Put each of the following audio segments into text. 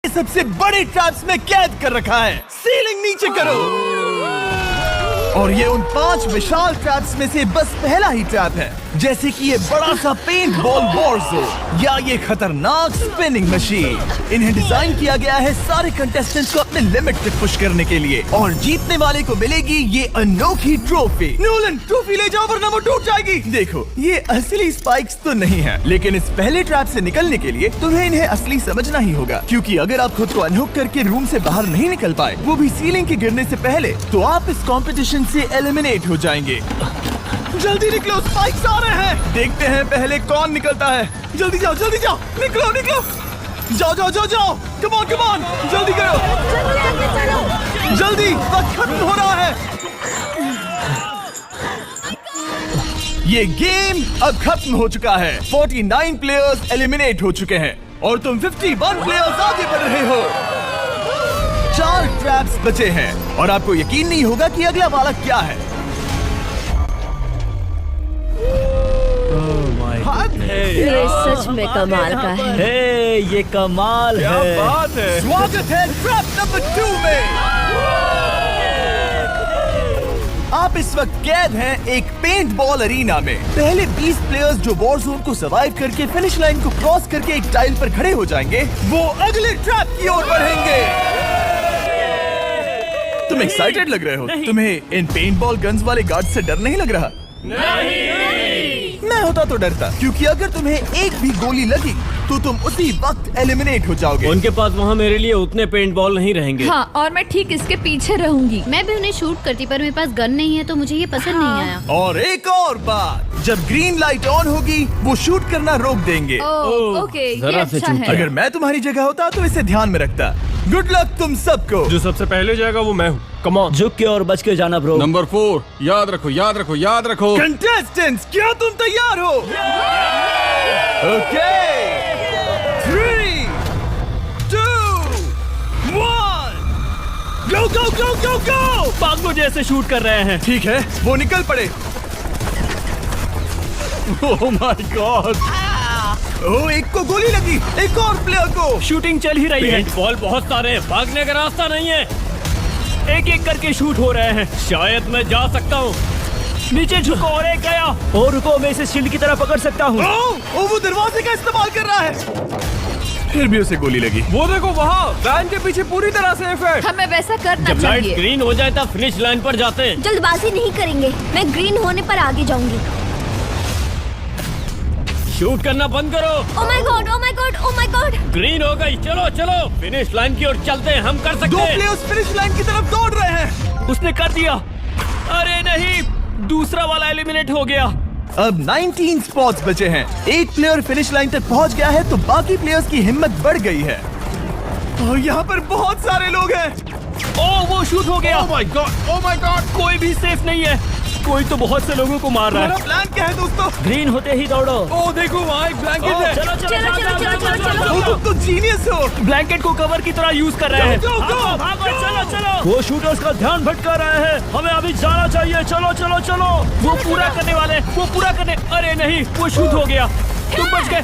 सबसे बड़े ट्रैप्स में कैद कर रखा है। सीलिंग नीचे करो। और ये उन 5 विशाल ट्रैप्स में से बस पहला ही ट्रैप है, जैसे कि ये बड़ा सा पेंट बॉल वॉर्ज़ो या ये खतरनाक स्पिनिंग मशीन। इन्हें डिजाइन किया गया है सारे कंटेस्टेंट्स को अपने लिमिट तक पुश करने के लिए, और जीतने वाले को मिलेगी ये अनोखी ट्रॉफी। नोलन, ट्रॉफी ले जाओ वरना वो टूट जाएगी। देखो, ये असली स्पाइक्स तो नहीं है, लेकिन इस पहले ट्रैप से निकलने के लिए तुम्हें इन्हें असली समझना ही होगा, क्योंकि अगर आप खुद को अनहुक करके रूम से बाहर नहीं निकल पाए, वो भी सीलिंग के गिरने से पहले, तो आप इस कॉम्पिटिशन से एलिमिनेट हो जाएंगे। जल्दी निकलो, स्पाइक्स आ रहे हैं। देखते हैं पहले कौन निकलता है। जल्दी जाओ, निकलो। जाओ। कम ऑन, जल्दी करो। जल्दी, वक्त खत्म हो रहा है। ये गेम अब खत्म हो चुका है। 49 प्लेयर्स एलिमिनेट हो चुके हैं और तुम 51 प्लेयर्स आगे बढ़ रहे हो। 4 ट्रैप्स बचे हैं और आपको यकीन नहीं होगा कि अगला वाला क्या है। ये सच में कमाल का है। ये कमाल क्या है। बात है। स्वागत है ट्रैप नंबर 2 में। आप इस वक्त कैद हैं एक पेंट बॉल अरीना में। पहले 20 प्लेयर्स जो वॉर जोन को सर्वाइव करके फिनिश लाइन को क्रॉस करके एक टाइल पर खड़े हो जाएंगे, वो अगले ट्रैप की ओर बढ़ेंगे। तुम एक्साइटेड लग रहे हो? तुम्हें इन पेंट बॉल गन्स वाले गार्ड से डर नहीं लग रहा? मैं होता तो डरता, क्योंकि अगर तुम्हें एक भी गोली लगी तो तुम उसी वक्त एलिमिनेट हो जाओगे। उनके पास वहाँ मेरे लिए उतने पेंट बॉल नहीं रहेंगे। हाँ, और मैं ठीक इसके पीछे रहूंगी। मैं भी उन्हें शूट करती, पर मेरे पास गन नहीं है तो मुझे ये पसंद नहीं आया। और एक और बात, जब ग्रीन लाइट ऑन होगी वो शूट करना रोक देंगे। ओके, ये जरा से अच्छा चूक है। अगर मैं तुम्हारी जगह होता तो इसे ध्यान में रखता। गुड लक तुम सबको। जो सबसे पहले जाएगा वो मैं हूँ। Come on. झुक के और बच के जाना ब्रो। नंबर 4, याद रखो। कंटेस्टेंट्स, क्या तुम तैयार हो? Okay, 3, 2, 1, go! पागलों जैसे शूट कर रहे हैं। ठीक है, वो निकल पड़े। ओह माय गॉड। ओह, एक को गोली लगी, एक और प्लेयर को। शूटिंग चल ही रही है। बॉल बहुत सारे हैं, भागने का रास्ता नहीं है। एक करके शूट हो रहे हैं। शायद मैं जा सकता हूँ। नीचे झुको और एक गया। और रुको, मैं इसे शील्ड की तरह पकड़ सकता हूँ। वो दरवाजे का इस्तेमाल कर रहा है। फिर भी उसे गोली लगी। वो देखो वहाँ, वैन के पीछे पूरी तरह सेफ है। हमें वैसा करना जब लाइट चाहिए। ग्रीन हो जाए तब फिनिश लाइन पर जाते हैं। जल्दबाजी नहीं करेंगे, मैं ग्रीन होने पर आगे जाऊंगी। शूट करना बंद करो। ओह माय गॉड। ग्रीन हो गई। चलो फिनिश लाइन की ओर चलते हैं। हम कर 2 सकते हैं। प्लेयर्स फिनिश लाइन की तरफ दौड़ रहे हैं। उसने कर दिया। अरे नहीं, दूसरा वाला एलिमिनेट हो गया। अब 19 स्पॉट्स बचे हैं। एक प्लेयर फिनिश लाइन तक पहुंच गया है, तो बाकी प्लेयर्स की हिम्मत बढ़ गई है। और यहाँ पर बहुत सारे लोग हैं। ओह, वो शूट हो गया। ओह माय गॉड। कोई भी सेफ नहीं है। कोई तो बहुत से लोगों को मार रहा हमारा है। प्लान क्या है दोस्तों? ग्रीन होते ही दौड़ो। ओह देखो वहाँ एक ब्लैंकेट है। चलो। तुम तो जीनियस हो। ब्लैंकेट को कवर की तरह यूज कर रहे हैं। Go, go, go, भागो, चलो। वो शूटर्स का ध्यान भटका रहे हैं। हमें अभी जाना चाहिए। चलो। वो पूरा करने। अरे नहीं, वो शूट हो गया। तुम बच गए।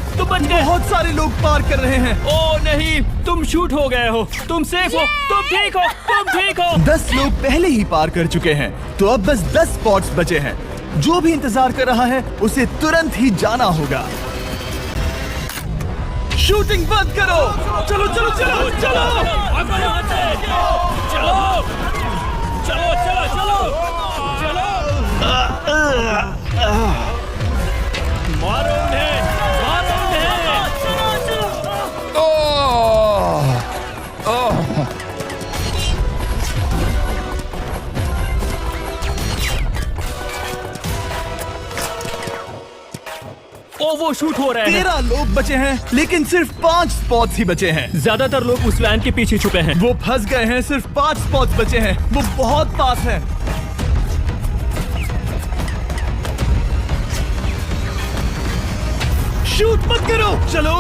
बहुत सारे लोग पार कर रहे हैं। ओह नहीं, तुम शूट हो गए हो। तुम सेफ हो। तुम ठीक हो। 10 लोग पहले ही पार कर चुके हैं, तो अब बस 10 स्पॉट्स बचे हैं। जो भी इंतजार कर रहा है उसे तुरंत ही जाना होगा। शूटिंग बंद करो। चलो। मारो उन्हें। वो शूट हो रहे हैं। 13 लोग बचे हैं, लेकिन सिर्फ 5 स्पॉट्स ही बचे हैं। ज्यादातर लोग उस वैन के पीछे छुपे हैं। वो फंस गए हैं। सिर्फ 5 स्पॉट्स बचे हैं। वो बहुत पास है। शूट मत करो। चलो।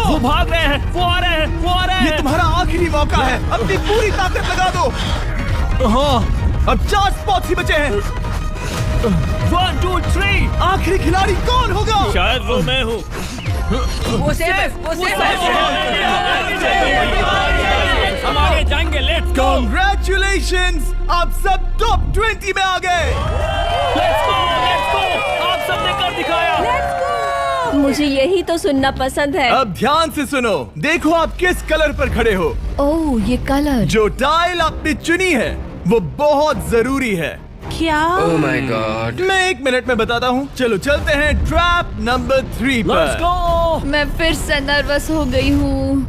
वो भाग रहे हैं। वो आ रहे हैं। ये तुम्हारा आखिरी मौका है। अपनी पूरी ताकत लगा दो। हाँ, अब 4 स्पॉट्स ही बचे हैं। 1, 2, 3। आखिरी खिलाड़ी कौन होगा? शायद वो मैं हूँ। वो सेफ है। आगे जाएंगे। Let's go, Congratulations! आप सब टॉप 20 में आ गए। Let's go, let's go. आप सबने कर दिखाया। मुझे यही तो सुनना पसंद है। अब ध्यान से सुनो, देखो आप किस कलर पर खड़े हो। ओह ये कलर। जो टाइल आपने चुनी है वो बहुत जरूरी है। क्या? Oh my God. मैं 1 मिनट में बताता हूँ। चलो चलते हैं ट्रैप नंबर 3 लेट्स पर। गो। मैं फिर से नर्वस हो गई हूँ।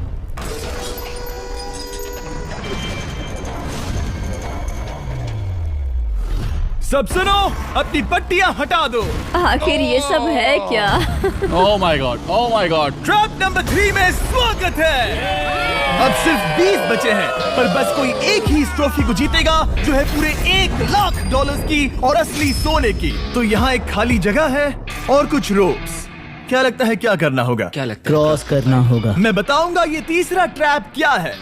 सब सुनो, अपनी पट्टियां हटा दो। आखिर ये सब है क्या? Oh my God. Oh my God. Trap number 3 में स्वागत है। अब सिर्फ 20 बचे हैं, पर बस कोई एक ही इस ट्रॉफी को जीतेगा जो है पूरे $1,00,000 की और असली सोने की। तो यहाँ एक खाली जगह है और कुछ रोप्स। क्या लगता है क्या करना होगा? क्या लगता है? क्रॉस करना होगा। मैं बताऊंगा ये तीसरा ट्रैप क्या है।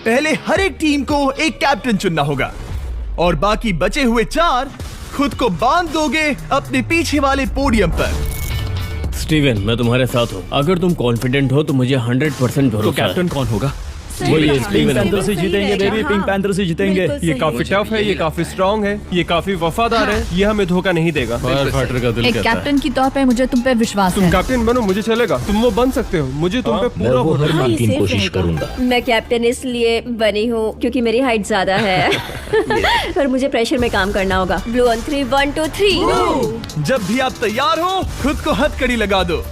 पहले हर एक टीम को एक कैप्टन चुनना होगा और बाकी बचे हुए 4 खुद को बांध दोगे अपने पीछे वाले पोडियम पर। स्टीवन, मैं तुम्हारे साथ हूँ। अगर तुम कॉन्फिडेंट हो तो मुझे 100% भरोसा है। तो कैप्टन कौन होगा? वही पिंक पैंथर से जीतेंगे बेबी, पिंक पैंथर से जीतेंगे। ये काफी टफ है, ये काफी स्ट्रांग है, ये काफी वफादार है, ये हमें धोखा नहीं देगा। फायर फाइटर का दिल एक कहता है। कैप्टन की तौर पे मुझे तुम पे विश्वास तुम है। कैप्टन बनो, मुझे चलेगा। तुम वो बन सकते हो, मुझे तुम पे पूरा भरोसा है। मुमकिन कोशिश करूंगा। मैं कैप्टन इसलिए बनी हूँ क्योंकि मेरी हाइट ज्यादा है। पर मुझे प्रेशर में काम करना होगा। Blue on 3, 1 2 3। जब भी आप तैयार हो खुद को हथकड़ी लगा दो।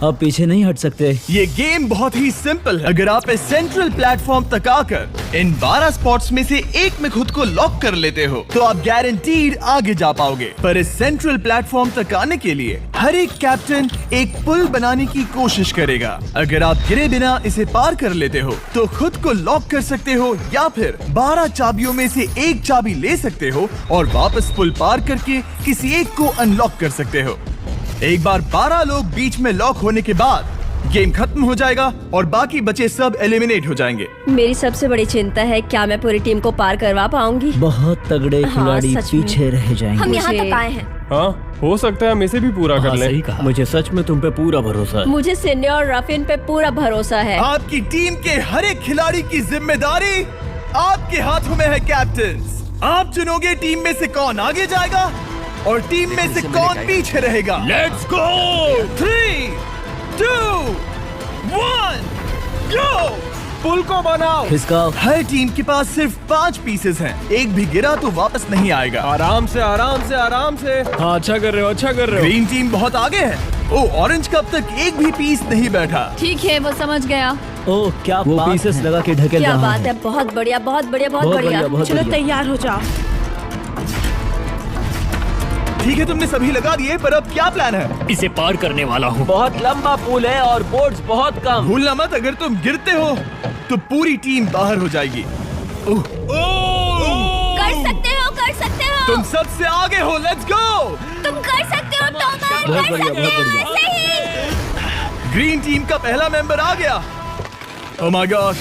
अब पीछे नहीं हट सकते। ये गेम बहुत ही सिंपल है। अगर आप इस सेंट्रल प्लेटफॉर्म तक आकर इन 12 स्पॉट्स में से एक में खुद को लॉक कर लेते हो तो आप गारंटीड आगे जा पाओगे। पर इस सेंट्रल प्लेटफॉर्म तक आने के लिए हर एक कैप्टन एक पुल बनाने की कोशिश करेगा। अगर आप गिरे बिना इसे पार कर लेते हो तो खुद को लॉक कर सकते हो या फिर 12 चाबियों में से एक चाबी ले सकते हो और वापस पुल पार करके किसी एक को अनलॉक कर सकते हो। एक बार 12 लोग बीच में लॉक होने के बाद गेम खत्म हो जाएगा और बाकी बचे सब एलिमिनेट हो जाएंगे। मेरी सबसे बड़ी चिंता है क्या मैं पूरी टीम को पार करवा पाऊंगी। बहुत तगड़े खिलाड़ी सच में। पीछे रह जाएंगे। हम यहाँ तक आए हैं। हाँ, हो सकता है हम इसे भी पूरा कर लें। सही कहा। मुझे सच में तुम पे पूरा भरोसा है। मुझे सिन्ने और रफिन पे पूरा भरोसा है। आपकी टीम के हर एक खिलाड़ी की जिम्मेदारी आपके हाथों में है कैप्टन्स। आप चुनोगे टीम में से कौन आगे जाएगा और टीम में से कौन पीछे रहेगा। Let's go. 3, 2, 1, गो। पुल को बनाओ। खिसकाओ। हर टीम के पास सिर्फ 5 पीसेस हैं। एक भी गिरा तो वापस नहीं आएगा। आराम से, आराम से, आराम से। हाँ, अच्छा कर रहे हो, अच्छा कर रहे हो। ग्रीन टीम बहुत आगे है। ओ, ऑरेंज का अब तक एक भी पीस नहीं बैठा। ठीक है, वो समझ गया। ओह, क्या वो पीसेस लगा के ढकेल क्या रहा बात है। है, बहुत बढ़िया, बहुत बढ़िया, बहुत बढ़िया। बहुत चलो बढ़िया। तैयार हो जाओ। ठीक है, तुमने सभी लगा दिए, पर अब क्या प्लान है? इसे पार करने वाला हूँ। बहुत लंबा पुल है और बोट्स बहुत कम। भूलना मत, अगर तुम गिरते हो तो पूरी टीम बाहर हो जाएगी। कर सकते हो, कर सकते हो। तुम सबसे आगे हो, लेट्स गो। तुम कर सकते हो, टॉमर, बहुत कर बढ़िया, सकते बहुत हो। बढ़िया। सही। ग्रीन टीम का पहला मेंबर आ गया। ओह माय गॉड।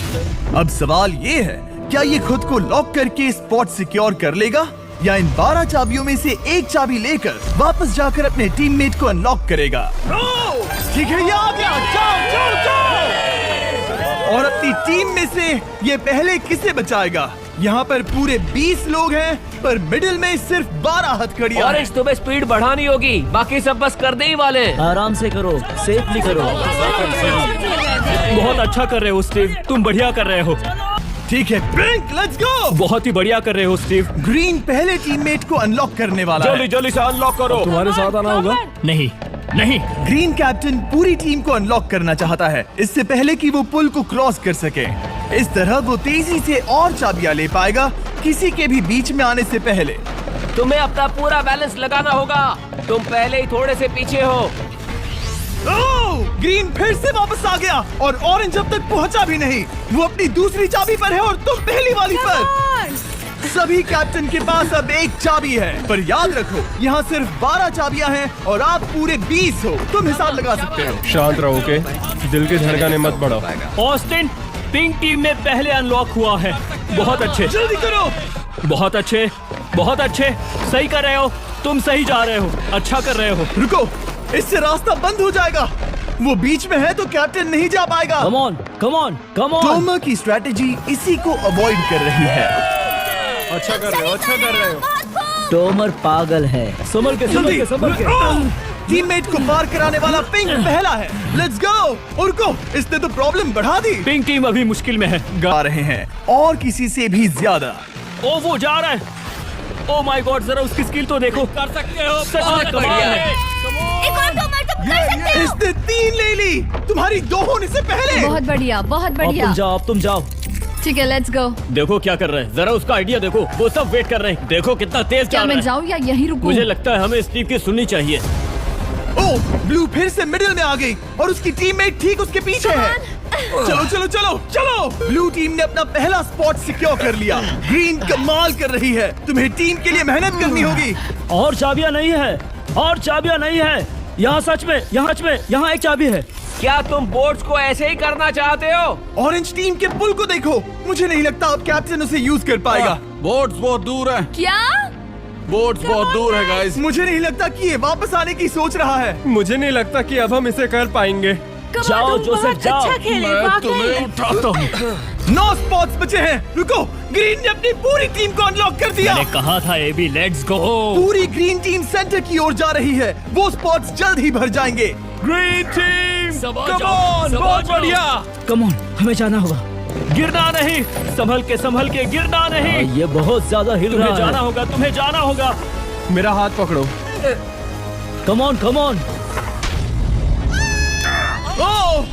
अब सवाल ये है, क्या ये खुद को लॉक करके स्पॉट सिक्योर कर लेगा या इन 12 चाबियों में से एक चाबी लेकर वापस जाकर अपने टीममेट को अनलॉक करेगा? ठीक है, ये आ गया। जाओ, जाओ, जाओ। और अपनी टीम में से ये पहले किसे बचाएगा? यहाँ पर पूरे 20 लोग हैं, पर मिडिल में सिर्फ 12 हथकड़ियां हैं। तुम्हें स्पीड बढ़ानी होगी, बाकी सब बस करने ही वाले। आराम से करो, सेफली करो। बहुत अच्छा कर रहे हो स्टीव, तुम बढ़िया कर रहे हो। ठीक है, ब्रिंक, लेट्स गो। बहुत ही बढ़िया कर रहे हो स्टीव। ग्रीन पहले टीममेट को अनलॉक करने वाला है। जल्दी से अनलॉक करो। तुम्हारे साथ आना होगा। नहीं, नहीं। ग्रीन कैप्टन पूरी टीम को अनलॉक करना चाहता है, इससे पहले कि वो पुल को क्रॉस कर सके। इस तरह वो तेजी से और चाबियां ले पाएगा, किसी के भी बीच में आने से पहले। तुम्हें अपना पूरा बैलेंस लगाना होगा। तुम पहले ही थोड़े से पीछे हो। ओह! ग्रीन फिर से वापस आ गया और ऑरेंज अब तक पहुंचा भी नहीं। वो अपनी दूसरी चाबी पर है और तुम पहली वाली पर। सभी कैप्टन के पास अब एक चाबी है, पर याद रखो यहाँ सिर्फ 12 चाबियां हैं और आप पूरे 20 हो। तुम हिसाब लगा सकते हो। शांत रहो, ओके? दिल की धड़कनें मत बढ़ाओ। ऑस्टिन, पिंक टीम में पहले अनलॉक हुआ है। बहुत अच्छे, जल्दी करो। बहुत अच्छे, बहुत अच्छे। सही कर रहे हो, तुम सही जा रहे हो, अच्छा कर रहे हो। रुको, इससे रास्ता बंद हो जाएगा। वो बीच में है तो कैप्टन नहीं जा पाएगा। Come on come on come on. Tomar की स्ट्रैटेजी इसी को अवॉइड कर रही है। अच्छा कर रहे हो, अच्छा कर रहे हो। टोमर पागल है। संभल के संभल के संभल के। टीममेट को पार कराने वाला पिंक पहला है। Let's go. रुको, इसने तो प्रॉब्लम बढ़ा दी। पिंक टीम अभी मुश्किल में है। गा रहे हैं और किसी से भी ज्यादा। ओ वो जा रहा है। ओ माय गॉड, जरा उसकी स्किल तो देखो। कर सकते हो, सच में कमाल है। एक और टोमर तुम कर सकते हो। इसने 3 ले ली, तुम्हारी 2 होने से पहले। बहुत बढ़िया, बहुत अब बढ़िया। तुम जाओ, अब तुम जाओ। ठीक है, लेट्स गो। देखो क्या कर रहे हैं, जरा उसका आइडिया देखो। वो सब वेट कर रहे हैं। देखो कितना तेज क्या चल रहा मैं है। जाऊँ या यहीं रुकूं? मुझे लगता है हमें इस टीम की सुननी चाहिए। ओ, ब्लू फिर से मिडिल में आ गई और उसकी टीममेट ठीक उसके पीछे है। चलो चलो चलो चलो। ब्लू टीम ने अपना पहला स्पॉट सिक्योर कर लिया। ग्रीन कमाल कर रही है। तुम्हें टीम के लिए मेहनत करनी होगी। और चाबियां नहीं है, और चाबियां नहीं है। यहाँ सच में, यहाँ एक चाबी है। क्या तुम बोट्स को ऐसे ही करना चाहते हो? ऑरेंज टीम के पुल को देखो। मुझे नहीं लगता अब कैप्टन उसे यूज कर पाएगा। बोट्स बहुत दूर है। क्या? बोट्स बहुत दूर है गाइस। मुझे नहीं लगता कि ये वापस आने की सोच रहा है। मुझे नहीं लगता कि अब हम इसे कर पाएंगे। जाओ जोसेफ जाओ। मैं तुम्हें उठाता हूँ। 9 स्पॉट्स बचे हैं। रुको, ग्रीन ने अपनी पूरी टीम को अनलॉक कर दिया। मैंने कहा था एबी, लेट्स गो। पूरी ग्रीन टीम सेंटर की ओर जा रही है। वो स्पॉट्स जल्द ही भर जाएंगे। ग्रीन टीम, कम ऑन, बहुत बढ़िया। कम ऑन, हमें जाना होगा। गिरना नहीं, संभल के गिरना नहीं। ये बहुत ज्यादा हिल रहा है। जाना होगा, तुम्हें जाना होगा। मेरा हाथ पकड़ो। कम ऑन कम ऑन। ओह,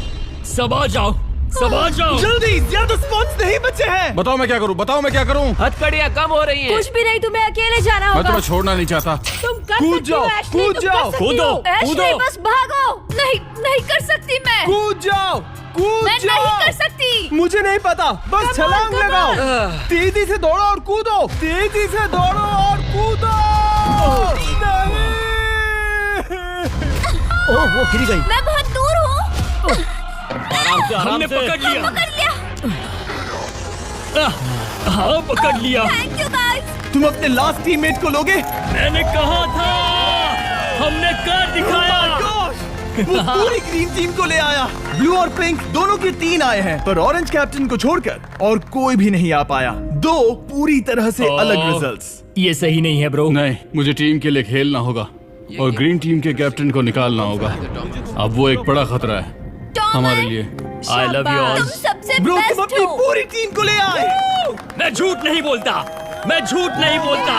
सबा जाओ। जल्दी, ज्यादा स्पॉट्स नहीं बचे हैं। बताओ मैं क्या करूँ, बताओ मैं क्या करूँ। हथकड़ियाँ कम हो रही हैं। कुछ भी नहीं, तुम्हें अकेले जाना मैं होगा। तुम्हें छोड़ना नहीं चाहता। तुम कर कूद सकती हो, जाओ, एशली, कूद तुम जाओ, कर सकती कूदो, हो। एशली, कूदो। बस भागो। नहीं कर सकती मैं। कूद जाओ, कूद मैं जाओ। नहीं कर सकती। मुझे नहीं पता, बस Come on, छलांग come लगाओ। on। तेजी से दौड़ो और कूदो, तेजी से दौड़ो और कूदो। नहीं। ओह वो गिर गई। मैं बहुत दूर हूँ। हमने पकड़ लिया। पकड़ लिया। हाँ पकड़ लिया। Thank you guys. तुम अपने लास्ट टीममेट को लोगे? मैंने कहा था, हमने कर दिखाया। वो पूरी ग्रीन टीम को ले आया। ब्लू और पिंक दोनों के 3 आए हैं, पर ऑरेंज कैप्टन को छोड़कर और कोई भी नहीं आ पाया। 2 पूरी तरह से अलग रिजल्ट्स। ये सही नहीं है ब्रो। नहीं, मुझे टीम के लिए खेलना होगा और ग्रीन टीम के कैप्टन को निकालना होगा। अब वो एक बड़ा खतरा है हमारे लिए। I love you all. तुम सबसे ब्रो, तुम बेस्ट अपनी हो। पूरी टीम को ले आए। मैं झूठ नहीं बोलता, मैं झूठ नहीं बोलता।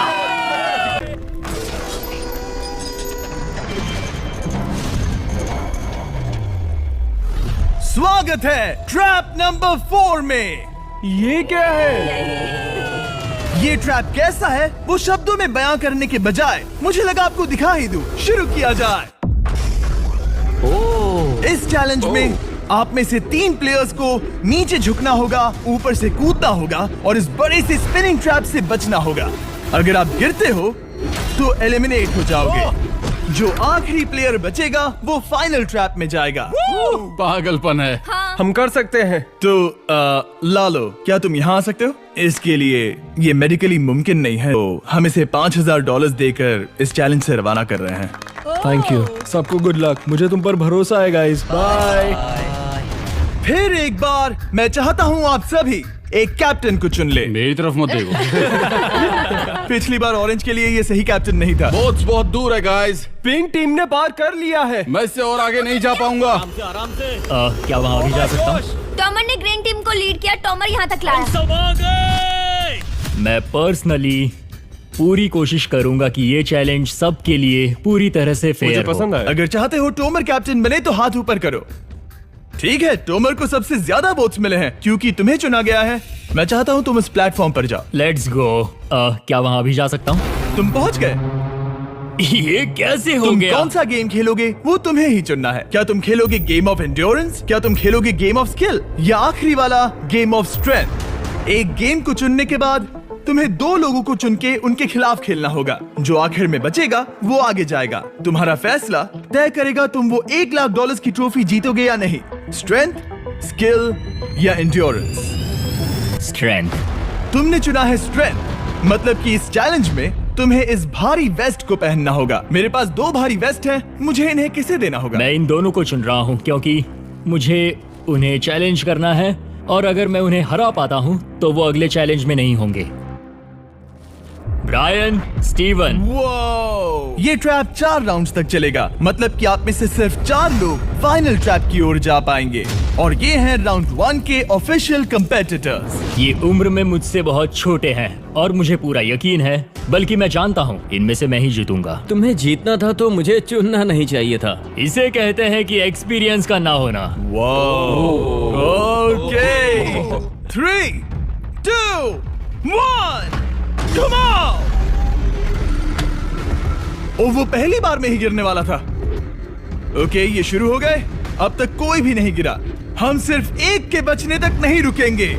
स्वागत है ट्रैप नंबर 4 में। ये क्या है? ये ट्रैप कैसा है वो शब्दों में बयां करने के बजाय मुझे लगा आपको दिखा ही दूं। शुरू किया जाए। इस चैलेंज में आप में से 3 प्लेयर्स को नीचे झुकना होगा, ऊपर से कूदना होगा और इस बड़े से स्पिनिंग ट्रैप से बचना होगा। अगर आप गिरते हो तो एलिमिनेट हो जाओगे। जो आखिरी प्लेयर बचेगा वो फाइनल ट्रैप में जाएगा। पागलपन है। हम कर सकते हैं। तो लालो, क्या तुम यहाँ आ सकते हो? इसके लिए ये मेडिकली मुमकिन नहीं है, तो हम इसे $5000 देकर इस चैलेंज से रवाना कर रहे हैं। Thank you. सबको गुड लक। मुझे तुम पर भरोसा है गाइस। बाय। फिर एक बार मैं चाहता हूँ आप सभी एक कैप्टन को चुन ले। मेरी तरफ मत देखो। पिछली बार ऑरेंज के लिए ये सही कैप्टन नहीं था। बोट्स बहुत दूर है गाइस। पिंक टीम ने पार कर लिया है। मैं इससे और आगे नहीं जा पाऊंगा। आराम से। क्या वहाँ भी जा सकता हूँ? टॉमर ने ग्रीन टीम को लीड किया। टॉमर यहाँ तक लाया। सब आ गए। मैं पर्सनली पूरी कोशिश करूंगा कि ये चैलेंज सबके लिए पूरी तरह से मुझे फेयर पसंद हो। आया। अगर चाहते हो टोमर कैप्टन बने तो हाथ ऊपर करो। ठीक है, टोमर को सबसे ज्यादा वोट्स मिले हैं क्योंकि तुम्हें चुना गया है। मैं चाहता हूँ तुम इस प्लेटफॉर्म पर जाओ। Let's go. क्या वहाँ भी जा सकता हूँ? तुम पहुँच गए। ये कैसे हो तुम गया? कौन सा गेम खेलोगे वो तुम्हें ही चुनना है। क्या तुम खेलोगे गेम ऑफ एंड्योरेंस, क्या तुम खेलोगे गेम ऑफ स्किल, या आखिरी वाला गेम ऑफ स्ट्रेंथ? एक गेम को चुनने के बाद तुम्हें 2 लोगों को चुन के उनके खिलाफ खेलना होगा। जो आखिर में बचेगा वो आगे जाएगा। तुम्हारा फैसला तय करेगा तुम वो $1,00,000 की ट्रॉफी जीतोगे या नहीं। स्ट्रेंथ, स्किल या एंड्योरेंस? स्ट्रेंथ। तुमने चुना है स्ट्रेंथ, मतलब कि इस चैलेंज में तुम्हें इस भारी वेस्ट को पहनना होगा। मेरे पास 2 भारी वेस्ट हैं, मुझे इन्हें किसे देना होगा? मैं इन दोनों को चुन रहा हूँ क्योंकि मुझे उन्हें चैलेंज करना है और अगर मैं उन्हें हरा पाता हूँ तो वो अगले चैलेंज में नहीं होंगे। Brian, Steven. वो ये ट्रैप 4 राउंड्स तक चलेगा, मतलब कि आप में से सिर्फ 4 लोग फाइनल ट्रैप की ओर जा पाएंगे और ये हैं राउंड 1 के ऑफिशियल कंपेटिटर्स। ये उम्र में मुझसे बहुत छोटे हैं और मुझे पूरा यकीन है, बल्कि मैं जानता हूँ इनमें से मैं ही जीतूंगा। तुम्हें जीतना था तो मुझे चुनना नहीं चाहिए था। इसे कहते हैं कि एक्सपीरियंस का ना होना। Okay 3, 2, 1 Come on! वो पहली बार में ही गिरने वाला था। ओके, ये शुरू हो गए। अब तक कोई भी नहीं गिरा। हम सिर्फ एक के बचने तक नहीं रुकेंगे।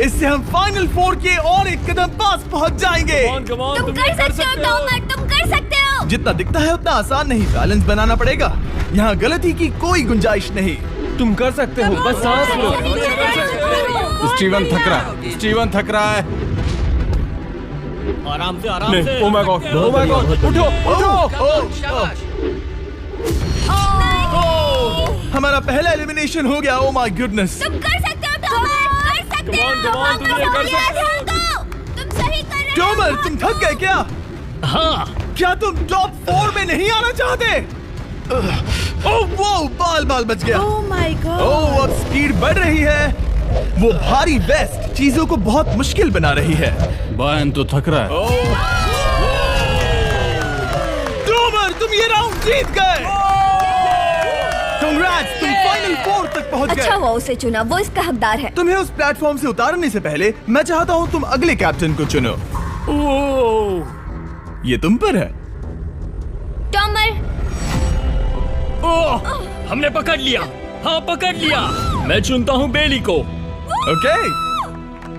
इससे हम फाइनल 4 के और एक कदम पास पहुंच जाएंगे। तुम कर सकते हो टॉमर, तुम कर सकते हो। जितना दिखता है उतना आसान नहीं, बैलेंस बनाना पड़ेगा। यहाँ गलती की कोई गुंजाइश नहीं। तुम कर सकते हो, बस सांस लो। स्टीवन थक रहा है, स्टीवन थक रहा है। आराम से। Oh my God, oh my God, उठो हमारा पहला एलिमिनेशन हो गया। Oh my goodness. तुम कर सकते हो टॉमर, कर सकते हो। तुम सही कर रहे हो। टॉमर, तुम थक गए क्या? हाँ, क्या तुम टॉप 4 में नहीं आना चाहते? ओह वो बाल बच गया। ओह माय गॉड। ओह, अब स्पीड बढ़ रही है। वो भारी वेस्ट चीजों को बहुत मुश्किल बना रही है। बायन तो थक रहा है। टॉमर, तुम ये राउंड जीत गए। कांग्रेट्स, तुम फाइनल 4 तक पहुंच गए। अच्छा हुआ उसे चुना, वो इसका हकदार है। तुम्हें उस प्लेटफॉर्म से उतारने से पहले मैं चाहता हूँ तुम अगले कैप्टन को चुनो। ये तुम पर है। टॉमर, हमने पकड़ लिया। हाँ, पकड़ लिया। मैं चुनता हूँ बेली को। ओके,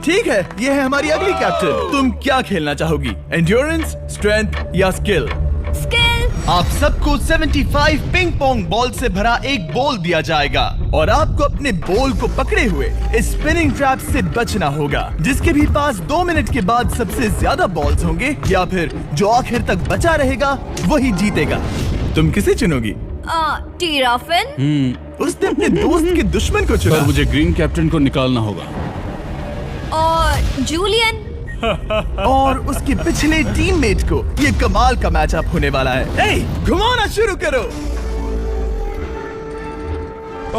ठीक है। ये है हमारी अगली कैप्टन। तुम क्या खेलना चाहोगी, एंड्योरेंस, स्ट्रेंथ या स्किल? स्किल। आप सबको 75 पिंग पोंग बॉल से भरा एक बॉल दिया जाएगा और आपको अपने बॉल को पकड़े हुए इस स्पिनिंग ट्रैप से बचना होगा। जिसके भी पास 2 मिनट के बाद सबसे ज्यादा बॉल्स होंगे या फिर जो आखिर तक बचा रहेगा वही जीतेगा। तुम किसे चुनोगी? टीराफिन। उसने अपने दोस्त के दुश्मन को चुना। पर मुझे ग्रीन कैप्टन को निकालना होगा। और जूलियन। और उसके पिछले टीममेट को। ये कमाल का मैचअप होने वाला है। ए, घुमाना शुरू करो।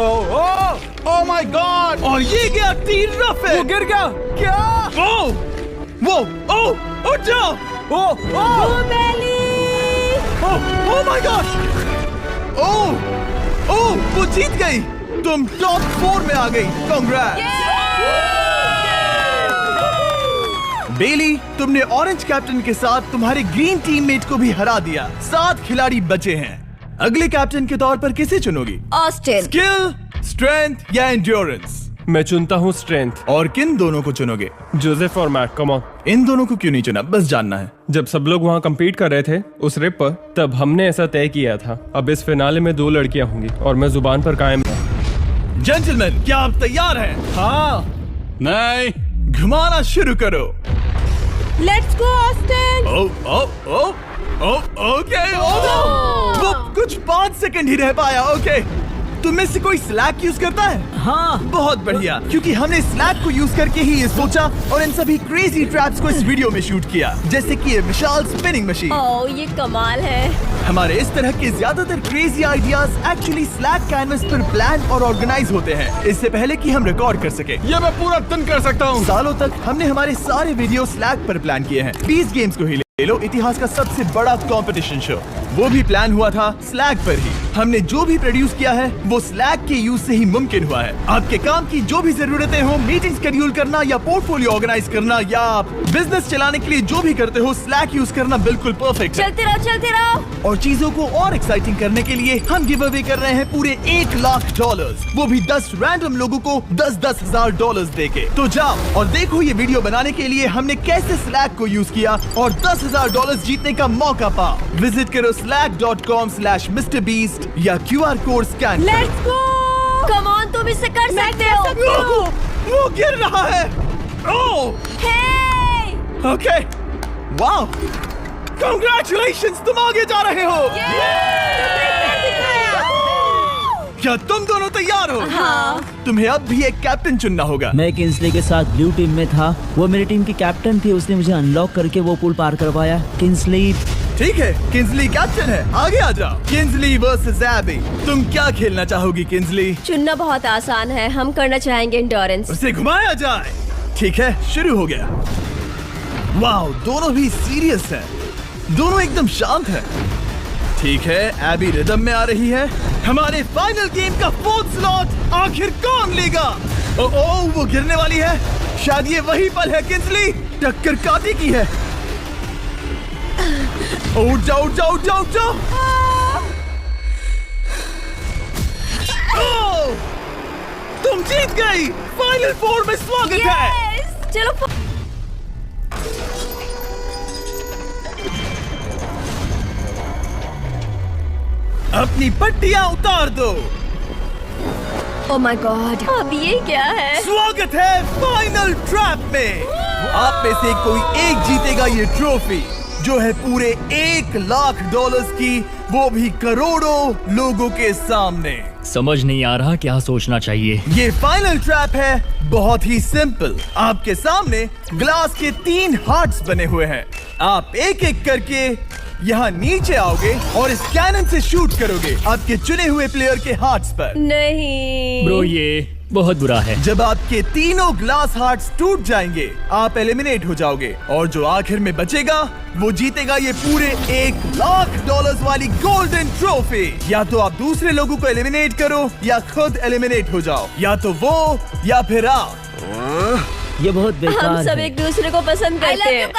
ओह माय गॉड। और ये गया टीराफिन। वो गिर गया क्या? वो उठ जाओ। ओह माय गॉड। ओह, वो जीत गई। तुम टॉप 4 में आ गई। कांग्रेट्स। बेली, तुमने ऑरेंज कैप्टन के साथ तुम्हारे ग्रीन टीममेट को भी हरा दिया। 7 खिलाड़ी बचे हैं। अगले कैप्टन के तौर पर किसे चुनोगी? ऑस्टिन। स्किल, स्ट्रेंथ या एंड्योरेंस? मैं चुनता हूँ स्ट्रेंथ। और किन दोनों को चुनोगे? जोसेफ और मैट, कम ऑन। इन दोनों को क्यों नहीं चुना, बस जानना है। जब सब लोग वहाँ कम्पीट कर रहे थे उस रिप पर, तब हमने ऐसा तय किया था। अब इस फिनाले में 2 लड़कियां होंगी और मैं जुबान पर कायम हूँ। जेंटलमैन, क्या आप तैयार हैं? हाँ। नहीं, घुमाना शुरू करो। Let's go Austin. ओके। वो कुछ 5 सेकंड ही रह पाया। ओके, तुम में से कोई स्लैक यूज करता है? हाँ। बहुत बढ़िया, क्योंकि हमने स्लैक को यूज करके ही ये सोचा और इन सभी क्रेजी ट्रैप्स को इस वीडियो में शूट किया, जैसे कि ये विशाल स्पिनिंग मशीन। ओह, ये कमाल है। हमारे इस तरह के ज्यादातर crazy ideas actually slack canvas पर प्लान और ऑर्गेनाइज होते हैं, इससे पहले कि हम रिकॉर्ड कर सके। ये मैं पूरा दिन कर सकता हूँ। सालों तक हमने हमारे सारे वीडियो स्लैक पर प्लान किए हैं। 20 गेम्स को ही ले लो, इतिहास का सबसे बड़ा कंपटीशन शो, वो भी प्लान हुआ था स्लैक पर ही। हमने जो भी प्रोड्यूस किया है वो स्लैक के यूज से ही मुमकिन हुआ है। आपके काम की जो भी जरूरतें हो, मीटिंग शेड्यूल करना या पोर्टफोलियो ऑर्गेनाइज करना या बिजनेस चलाने के लिए जो भी करते हो, स्लैक यूज करना बिल्कुल परफेक्ट है। चलते रहो। और चीजों को और एक्साइटिंग करने के लिए हम गिव अवे कर रहे हैं पूरे $1,00,000, वो भी 10 रैंडम लोगों को $10,000 $10,000 देके। तो जाओ और देखो ये वीडियो बनाने के लिए हमने कैसे स्लैक को यूज किया और $10,000 जीतने का मौका पाओ। विजिट करो slack.com/MrBeast या QR code scan. Let's go. Come on, तुम इसे कर सकते हो। वो गिर रहा है। ओह, हे। ओके, वाओ, Congratulations, तुम आगे जा रहे हो। क्या तुम दोनों तैयार हो? हाँ। तुम्हें अब भी एक कैप्टन चुनना होगा। मैं किंसली के साथ ब्लू टीम में था। वो मेरी टीम की कैप्टन थी। उसने मुझे अनलॉक करके वो पुल पार करवाया। किंसली। ठीक है, किंसली कैप्टन है। आगे आ जाओ। किंसली वर्सेस एबी। तुम क्या खेलना चाहोगी किंसली? चुनना बहुत आसान है। हम करना चाहेंगे इंडोरेंस। उसे घुमाया जाए। ठीक है, शुरू हो गया। वाओ, दोनों भी सीरियस हैं। दोनों एकदम शांत हैं। ठीक है, एबी रिदम में आ रही है। हमारे फाइनल गेम का 4th स्लॉट आखिर कौन लेगा? ओ, वो गिरने वाली है। शायद ये वही पल है किंसली। टक्कर काटी की है। उठ जाओ, उठ जाओ, उठ जाओ, उठ जाओ। ओ, तुम जीत गई। फाइनल 4 में स्वागत है। चलो अपनी पट्टियां उतार दो। ओह माय गॉड, अब ये क्या है? स्वागत है फाइनल ट्रैप में। आप में से कोई एक जीतेगा ये ट्रॉफी, जो है पूरे $1,00,000 की, वो भी करोड़ों लोगों के सामने। समझ नहीं आ रहा क्या सोचना चाहिए। ये फाइनल ट्रैप है बहुत ही सिंपल। आपके सामने ग्लास के 3 हार्ट्स बने हुए हैं। आप एक एक करके यहाँ नीचे आओगे और इस कैनन से शूट करोगे आपके चुने हुए प्लेयर के हार्ट्स पर। नहीं ब्रो, ये बहुत बुरा है। जब आपके तीनों ग्लास हार्ट्स टूट जाएंगे, आप एलिमिनेट हो जाओगे और जो आखिर में बचेगा वो जीतेगा ये पूरे $1,00,000 वाली गोल्डन ट्रॉफी। या तो आप दूसरे लोगों को एलिमिनेट करो या खुद एलिमिनेट हो जाओ, या तो वो या फिर आप। ये बहुत बेकार हम सब है। एक दूसरे को पसंद करते हैं।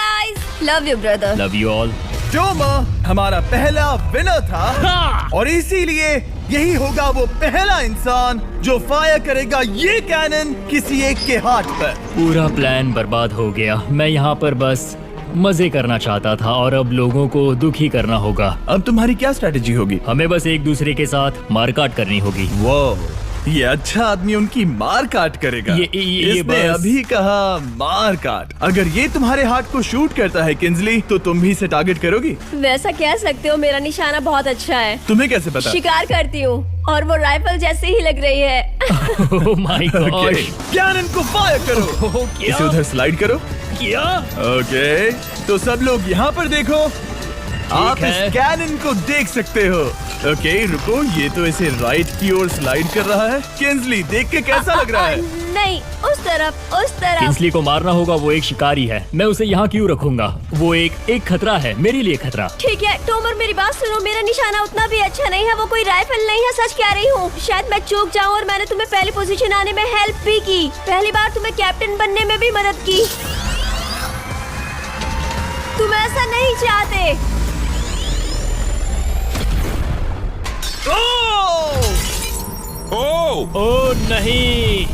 Love you brother. Love you all. टोमा हमारा पहला विनर था और इसीलिए यही होगा वो पहला इंसान जो फायर करेगा ये कैनन किसी एक के हाथ पर। पूरा प्लान बर्बाद हो गया। मैं यहाँ पर बस मजे करना चाहता था और अब लोगों को दुखी करना होगा। अब तुम्हारी क्या स्ट्रेटेजी होगी? हमें बस एक दूसरे के साथ मारकाट करनी होगी। वो ये अच्छा आदमी उनकी मार काट करेगा। ये इसने बस अभी कहा मार काट। अगर ये तुम्हारे हाथ को शूट करता है किंसली, तो तुम भी इसे टारगेट करोगी? वैसा कह सकते हो, मेरा निशाना बहुत अच्छा है। तुम्हें कैसे पता? शिकार करती हूँ और वो राइफल जैसे ही लग रही है। ओह माय गॉड। कैनन को फायर करो। इसे उधर स्लाइड करो। क्या? ओके, तो सब लोग यहाँ पर देखो। आप है। इस कैनन को देख सकते हो। ओके, रुको, ये तो इसे राइट की ओर स्लाइड कर रहा है। किंसली, देख के कैसा लग रहा है? नहीं, उस तरफ, उस तरफ। किंसली को मारना होगा। वो एक शिकारी है। मैं उसे यहाँ क्यों रखूंगा? वो एक खतरा है मेरे लिए, खतरा। ठीक है टोमर, मेरी बात सुनो। मेरा निशाना उतना भी अच्छा नहीं है। वो कोई राइफल नहीं है, सच कह रही हूँ। शायद मैं चूक जाऊँ और मैंने तुम्हें पहली पोजीशन आने में हेल्प भी की। पहली बार तुम्हें कैप्टन बनने में भी मदद की। तुम ऐसा नहीं चाहते। ओह नहीं।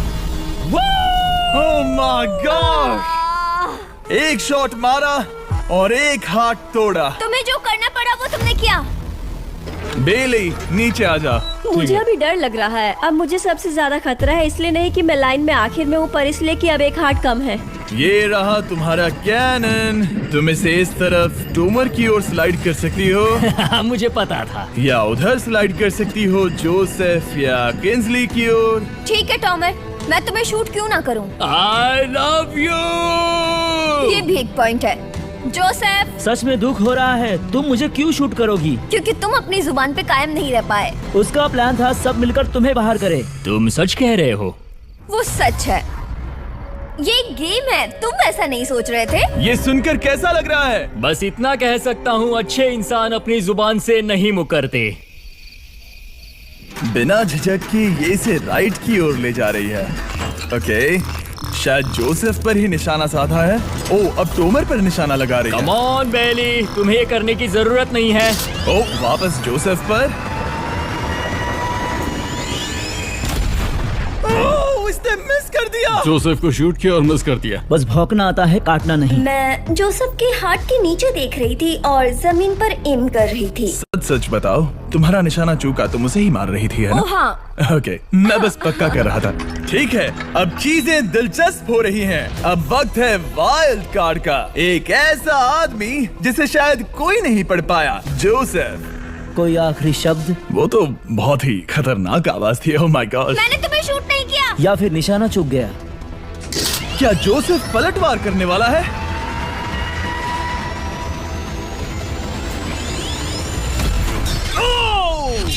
ओह माय गॉड! एक शॉट मारा और एक हाथ तोड़ा। तुम्हें जो करना पड़ा वो तुमने किया। बेली, नीचे आ जा। मुझे अभी डर लग रहा है। अब मुझे सबसे ज्यादा खतरा है, इसलिए नहीं कि मैं लाइन में आखिर में हूँ, पर इसलिए कि अब एक हार्ट कम है। ये रहा तुम्हारा कैनन। तुम इसे इस तरफ टोमर की ओर स्लाइड कर सकती हो मुझे पता था। या उधर स्लाइड कर सकती हो जोसेफ या किंसली की ओर। ठीक है टोमर, मैं तुम्हें शूट क्यों ना करूं? I love you. ये भी एक पॉइंट है। जोसेफ, सच में दुख हो रहा है। तुम मुझे क्यों शूट करोगी? क्योंकि तुम अपनी जुबान पे कायम नहीं रह पाए। उसका प्लान था सब मिलकर तुम्हें बाहर करे। तुम सच कह रहे हो? वो सच है। ये एक गेम है, तुम वैसा नहीं सोच रहे थे। ये सुनकर कैसा लग रहा है? बस इतना कह सकता हूँ, अच्छे इंसान अपनी जुबान से नहीं मुकरते। बिना झिझक की ये इसे राइट की ओर ले जा रही है। ओके, शायद जोसेफ पर ही निशाना साधा है। ओह, अब टोमर पर निशाना लगा रही है। कम ऑन बेली, तुम्हें करने की जरूरत नहीं है। ओह, वापस जोसेफ पर। ओह, इसने मिस कर दिया। दिया। जोसेफ को शूट किया और मिस कर दिया। बस भौंकना आता है, काटना नहीं। मैं जोसेफ के हार्ट के नीचे देख रही थी और जमीन पर एम कर रही थी। सच सच बताओ, तुम्हारा निशाना चूका तो मुझे ही मार रही थी, है ना? ओ हाँ। ओके, मैं बस पक्का कर रहा था। ठीक है, अब चीजें दिलचस्प हो रही हैं। अब वक्त है वाइल्ड कार्ड का। एक ऐसा आदमी जिसे शायद कोई नहीं पढ़ पाया, जोसेफ। कोई आखिरी शब्द? वो तो बहुत ही खतरनाक आवाज थी। ओह माय गॉड। मैंने तुम्हें शूट नहीं किया। या फिर निशाना चूक गया? क्या जोसेफ पलटवार करने वाला है?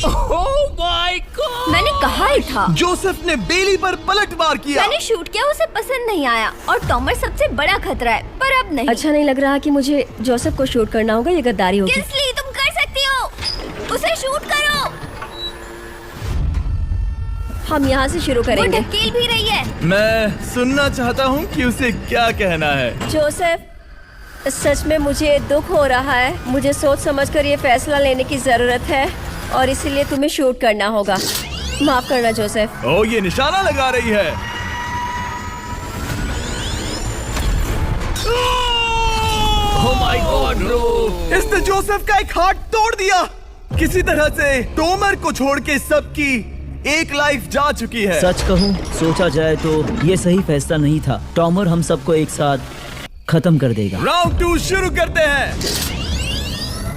ओह माय गॉड! मैंने कहा ही था। जोसेफ ने बेली पर पलटवार किया। मैंने शूट किया, उसे पसंद नहीं आया और टॉमर सबसे बड़ा खतरा है, पर अब नहीं। अच्छा नहीं लग रहा कि मुझे जोसेफ को शूट करना होगा, ये गद्दारी होगी। किंस्ली, तुम कर सकती हो, उसे शूट करो। हम यहाँ से शुरू करेंगे। वो ढकेल भी रही है। मैं सुनना चाहता हूँ कि उसे क्या कहना है। जोसेफ, सच में मुझे दुख हो रहा है। मुझे सोच समझकर ये फैसला लेने की जरूरत है और इसीलिए तुम्हें शूट करना होगा। माफ करना जोसेफ। ओ, ये निशाना लगा रही है। ओह माय गॉड ब्रो! इसने जोसेफ का एक हाथ तोड़ दिया। किसी तरह से टोमर को छोड़ के सबकी एक लाइफ जा चुकी है। सच कहूँ, सोचा जाए तो ये सही फैसला नहीं था। टॉमर हम सबको एक साथ खत्म कर देगा। राउंड 2 शुरू करते हैं।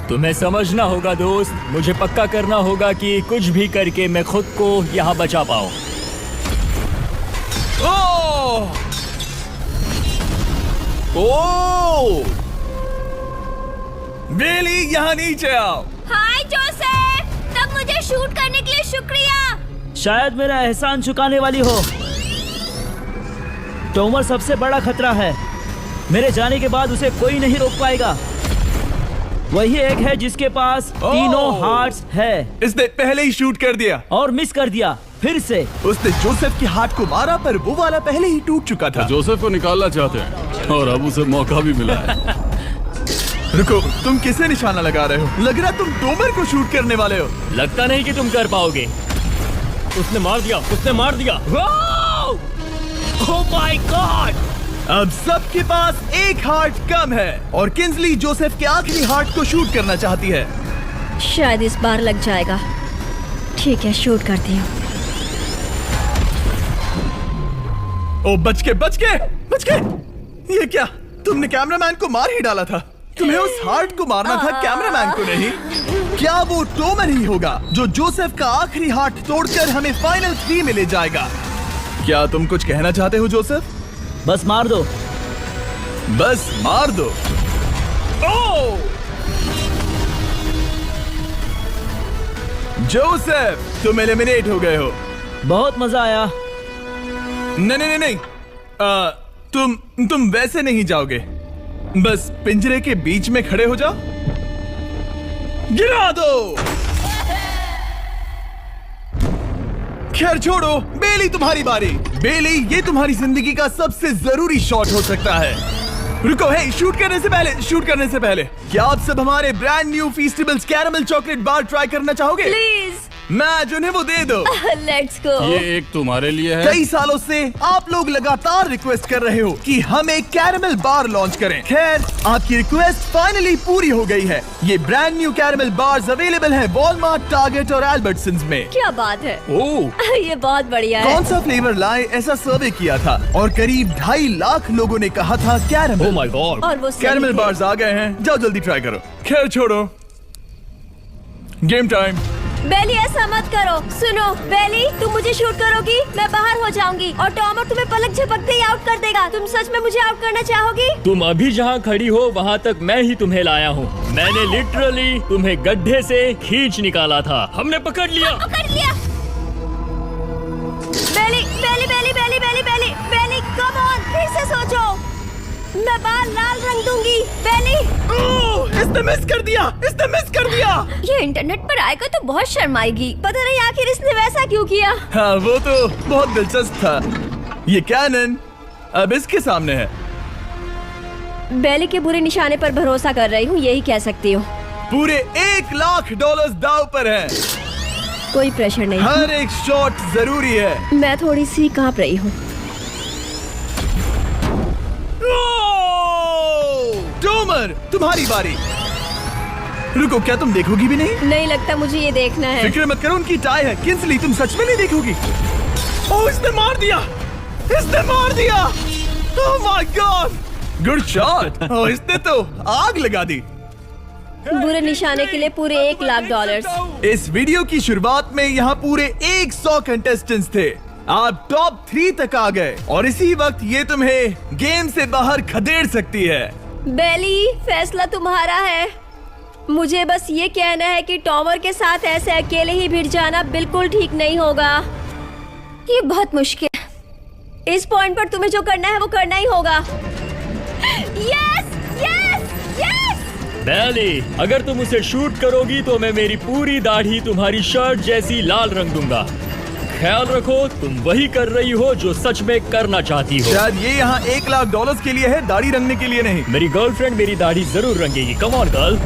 तुम्हें समझना होगा दोस्त, मुझे पक्का करना होगा कि कुछ भी करके मैं खुद को यहाँ बचा पाऊँ। ओह! ओह! बेली, यहाँ नीचे आओ। हाय जोसेफ, तब मुझे शूट करने के लिए शुक्रिया। शायद मेरा एहसान चुकाने वाली हो। टोमर सबसे बड़ा खतरा है। मेरे जाने के बाद उसे कोई नहीं रोक पाएगा। वही एक है जिसके पास तीनों हार्ट्स है। इसने पहले ही शूट कर दिया और मिस कर दिया फिर से। उसने जोसेफ के हाथ को मारा, पर वो वाला पहले ही टूट चुका था। जोसेफ को निकालना चाहते हैं और अब उसे मौका भी मिला है। रुको, तुम किसे निशाना लगा रहे हो? लग रहा तुम टोमर को शूट करने वाले हो। लगता नहीं कि तुम कर पाओगे। उसने मार दिया, उसने मार दिया। Oh my God! अब सबके पास एक हार्ट कम है और किंस्ली जोसेफ के आखिरी हार्ट को शूट करना चाहती है। शायद इस बार लग जाएगा। ठीक है, शूट करती हूँ। ओ, बच के बच के बच के! ये क्या? तुमने कैमरामैन को मार ही डाला था। तुम्हें उस हार्ट को मारना था, कैमरामैन को नहीं। क्या वो टोमर ही होगा जो जोसेफ का आखिरी हार्ट तोड़कर हमें फाइनल 3 में ले जाएगा? क्या तुम कुछ कहना चाहते हो जोसेफ? बस मार दो। बस मार दो। ओह! जोसेफ, तुम एलिमिनेट हो गए हो। बहुत मजा आया। नहीं नहीं नहीं, तुम वैसे नहीं जाओगे। बस पिंजरे के बीच में खड़े हो जाओ। गिरा दो। खैर छोड़ो, बेली तुम्हारी बारी। बेली, ये तुम्हारी जिंदगी का सबसे जरूरी शॉट हो सकता है। रुको, हे, शूट करने से पहले क्या आप सब हमारे brand new Feastables caramel chocolate bar try करना चाहोगे? प्लीज। मैच उन्हें वो दे दो। Let's go. ये एक तुम्हारे लिए है। कई सालों से आप लोग लगातार रिक्वेस्ट कर रहे हो कि हम एक कैरेमल बार लॉन्च करें। खैर, आपकी रिक्वेस्ट फाइनली पूरी हो गई है। ये brand new caramel bars available है वॉलमार्ट, टारगेट और एल्बर्टसन्स में। क्या बात है। ओह, ये बहुत बढ़िया है। कौन सा फ्लेवर लाए, ऐसा सर्वे किया था और करीब 2.5 लाख लोगों ने कहा था कैरेमल। Oh my God! और वो सही कैरेमल थे। बार्स आ गए हैं, जाओ जल्दी ट्राई करो। खैर छोड़ो, गेम टाइम। बेली, ऐसा मत करो। सुनो बेली, तुम मुझे शूट करोगी, मैं बाहर हो जाऊंगी और टॉमर तुम्हें पलक झपकते ही आउट कर देगा। तुम सच में मुझे आउट करना चाहोगी? तुम अभी जहाँ खड़ी हो वहाँ तक मैं ही तुम्हें लाया हूँ। मैंने लिटरली तुम्हें गड्ढे से खींच निकाला था। हमने पकड़ लिया। पकड़ लिया। बेली बेली बेली बेली बेली बेली बेली, कम ऑन, फिर से सोचो। मैं बाल लाल रंग दूंगी। बेली, इसने मिस कर दिया, इसने मिस कर दिया। ये इंटरनेट पर आएगा तो बहुत शर्माएगी। पता नहीं आखिर इसने वैसा क्यों किया। हाँ, वो तो बहुत दिलचस्प था। ये कैनन अब इसके सामने है। बेली के बुरे निशाने पर भरोसा कर रही हूँ, यही कह सकती हूँ। पूरे $1 लाख दाव पर है। कोई प्रेशर नहीं। हर एक शॉट जरूरी है। मैं थोड़ी सी कांप रही हूँ। टॉमर, तुम्हारी बारी। रुको, क्या तुम देखोगी भी नहीं? नहीं लगता मुझे ये देखना है। फिक्र मत करो, उनकी टाई है। किंसली, तुम सच में नहीं देखोगी? ओह, इसने मार दिया, इसने मार दिया। Oh my god, good shot. Oh, इसने तो आग लगा दी। बुरे निशाने के लिए पूरे $1,00,000। इस वीडियो की शुरुआत में यहाँ पूरे 100 कंटेस्टेंट्स थे। आप टॉप 3 तक आ गए और इसी वक्त ये तुम्हें गेम से बाहर खदेड़ सकती है। बेली, फैसला तुम्हारा है। मुझे बस ये कहना है कि टॉमर के साथ ऐसे अकेले ही भिड़ जाना बिल्कुल ठीक नहीं होगा। ये बहुत मुश्किल है। इस पॉइंट पर तुम्हें जो करना है वो करना ही होगा। Yes, yes, yes. बेली, अगर तुम उसे शूट करोगी तो मैं मेरी पूरी दाढ़ी तुम्हारी शर्ट जैसी लाल रंग दूंगा। ख्याल रखो, तुम वही कर रही हो जो सच में करना चाहती हो। शायद ये यहाँ $1,00,000 के लिए है, दाढ़ी रंगने के लिए नहीं। मेरी गर्लफ्रेंड मेरी दाढ़ी जरूर रंगेगी। Come on girl,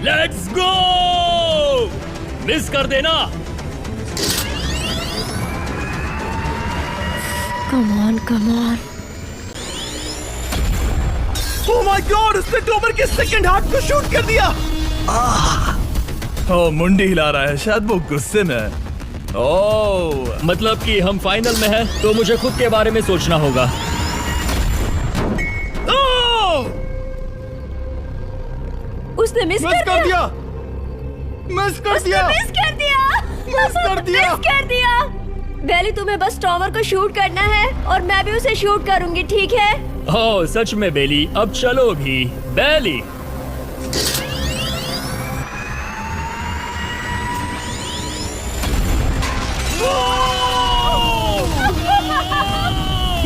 let's go. Miss कर देना। Come on, come on. Oh my god, उसने टॉमर के सेकंड हार्ट को शूट कर दिया। ओह, मुंडी हिला रहा है, शायद वो गुस्से में है। ओह, मतलब कि हम फाइनल में हैं, तो मुझे खुद के बारे में सोचना होगा। उसने मिस कर दिया। मिस कर दिया। मिस कर दिया। मिस कर दिया। मिस कर दिया। बेली, तुम्हें बस टॉमर को शूट करना है और मैं भी उसे शूट करूंगी, ठीक है? ओह, सच में बेली, अब चलो भी। बेली,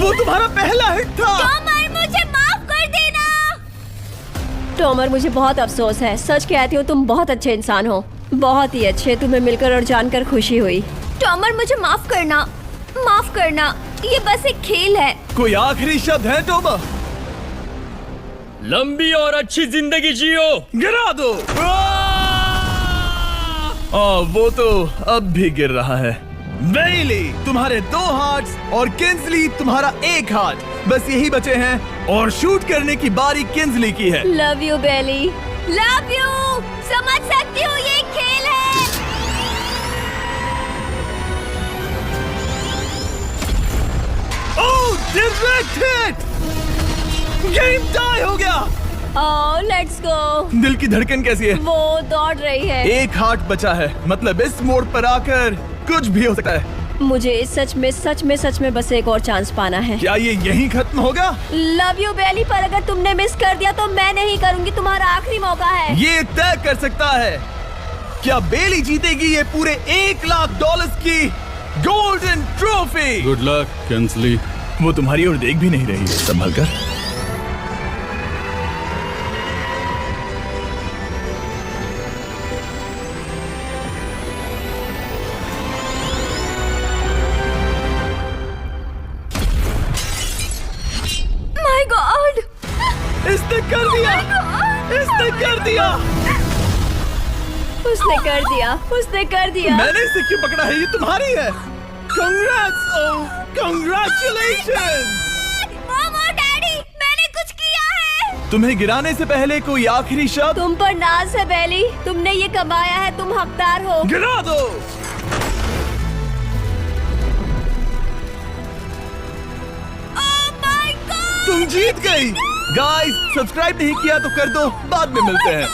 वो तुम्हारा पहला हिट था। टॉमर, मुझे माफ कर देना। टॉमर, मुझे बहुत अफसोस है। सच कहती हूँ, तुम बहुत अच्छे इंसान हो, बहुत ही अच्छे। तुम्हें मिलकर और जानकर खुशी हुई। टॉमर, मुझे माफ करना, माफ करना। ये बस एक खेल है। कोई आखिरी शब्द है टॉमर? लंबी और अच्छी जिंदगी जियो। गिरा दो। वो तो अब भी गिर रहा है। बेली, तुम्हारे 2 हार्ट्स और किंसली तुम्हारा 1 हार्ट बस यही बचे हैं और शूट करने की बारी किंसली की है। Love you Bailey, love you. समझ सकती हूँ, ये एक खेल है। Oh, direct hit. Game tie हो गया। Oh, let's go. दिल की धड़कन कैसी है? वो दौड़ रही है। 1 हार्ट बचा है, मतलब इस मोड़ पर आकर कुछ भी हो सकता है। मुझे सच में बस एक और चांस पाना है। क्या ये यहीं खत्म होगा? लव यू बेली, पर अगर तुमने मिस कर दिया तो मैं नहीं करूंगी। तुम्हारा आखिरी मौका है। ये तय कर सकता है क्या बेली जीतेगी ये पूरे $1,00,000 की golden trophy. Good luck Kinsley. वो तुम्हारी ओर देख भी नहीं रही है, संभल कर। माय गॉड, इसने कर दिया। इसने कर दिया। उसने कर दिया, उसने कर दिया। मैंने इसे क्यों पकड़ा है? ये तुम्हारी है। Congrats! Oh, congratulations! मॉम और डैडी, मैंने कुछ किया है। तुम्हें गिराने से पहले कोई आखिरी शब्द? तुम पर नाज है बेली, तुमने ये कमाया है, तुम हकदार हो। गिरा दो। Oh my God! तुम जीत गई। गाइस, सब्सक्राइब नहीं किया तो कर दो, बाद में मिलते हैं।